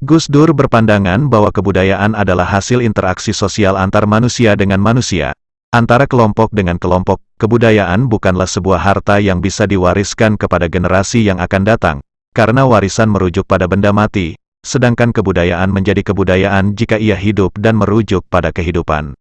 Gus Dur berpandangan bahwa kebudayaan adalah hasil interaksi sosial antar manusia dengan manusia, antara kelompok dengan kelompok. Kebudayaan bukanlah sebuah harta yang bisa diwariskan kepada generasi yang akan datang, karena warisan merujuk pada benda mati, sedangkan kebudayaan menjadi kebudayaan jika ia hidup dan merujuk pada kehidupan.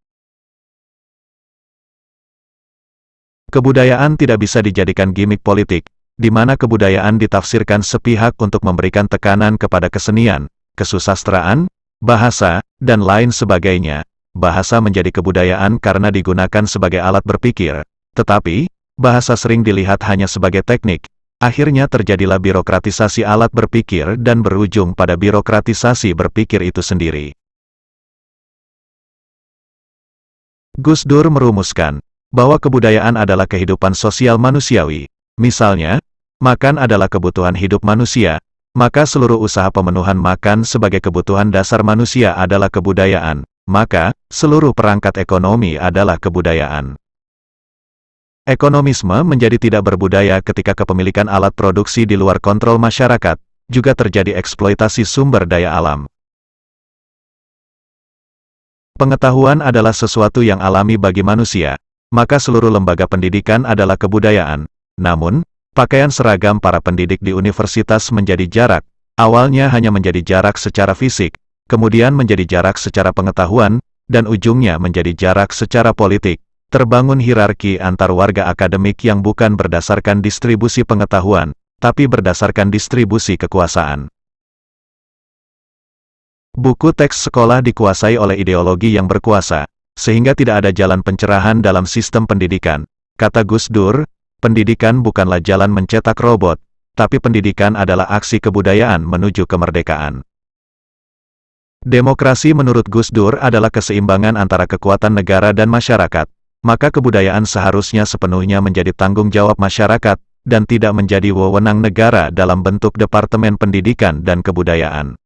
Kebudayaan tidak bisa dijadikan gimmick politik, di mana kebudayaan ditafsirkan sepihak untuk memberikan tekanan kepada kesenian, kesusastraan, bahasa, dan lain sebagainya. Bahasa menjadi kebudayaan karena digunakan sebagai alat berpikir, tetapi, bahasa sering dilihat hanya sebagai teknik. Akhirnya terjadilah birokratisasi alat berpikir dan berujung pada birokratisasi berpikir itu sendiri. Gus Dur merumuskan bahwa kebudayaan adalah kehidupan sosial manusiawi. Misalnya, makan adalah kebutuhan hidup manusia, maka seluruh usaha pemenuhan makan sebagai kebutuhan dasar manusia adalah kebudayaan, maka seluruh perangkat ekonomi adalah kebudayaan. Ekonomisme menjadi tidak berbudaya ketika kepemilikan alat produksi di luar kontrol masyarakat, juga terjadi eksploitasi sumber daya alam. Pengetahuan adalah sesuatu yang alami bagi manusia, maka seluruh lembaga pendidikan adalah kebudayaan. Namun, pakaian seragam para pendidik di universitas menjadi jarak, awalnya hanya menjadi jarak secara fisik, kemudian menjadi jarak secara pengetahuan, dan ujungnya menjadi jarak secara politik. Terbangun hierarki antar warga akademik yang bukan berdasarkan distribusi pengetahuan, tapi berdasarkan distribusi kekuasaan. Buku teks sekolah dikuasai oleh ideologi yang berkuasa, sehingga tidak ada jalan pencerahan dalam sistem pendidikan. Kata Gus Dur, pendidikan bukanlah jalan mencetak robot, tapi pendidikan adalah aksi kebudayaan menuju kemerdekaan. Demokrasi menurut Gus Dur adalah keseimbangan antara kekuatan negara dan masyarakat, maka kebudayaan seharusnya sepenuhnya menjadi tanggung jawab masyarakat, dan tidak menjadi wewenang negara dalam bentuk Departemen Pendidikan dan Kebudayaan.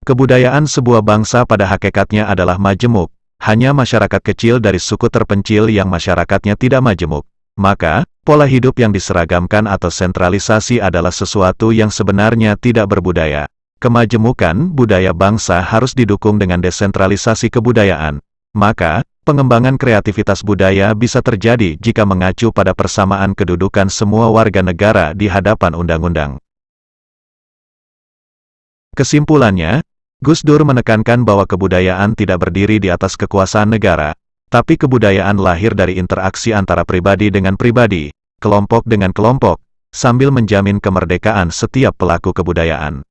Kebudayaan sebuah bangsa pada hakikatnya adalah majemuk, hanya masyarakat kecil dari suku terpencil yang masyarakatnya tidak majemuk. Maka, pola hidup yang diseragamkan atau sentralisasi adalah sesuatu yang sebenarnya tidak berbudaya. Kemajemukan budaya bangsa harus didukung dengan desentralisasi kebudayaan. Maka, pengembangan kreativitas budaya bisa terjadi jika mengacu pada persamaan kedudukan semua warga negara di hadapan undang-undang. Kesimpulannya, Gus Dur menekankan bahwa kebudayaan tidak berdiri di atas kekuasaan negara, tapi kebudayaan lahir dari interaksi antara pribadi dengan pribadi, kelompok dengan kelompok, sambil menjamin kemerdekaan setiap pelaku kebudayaan.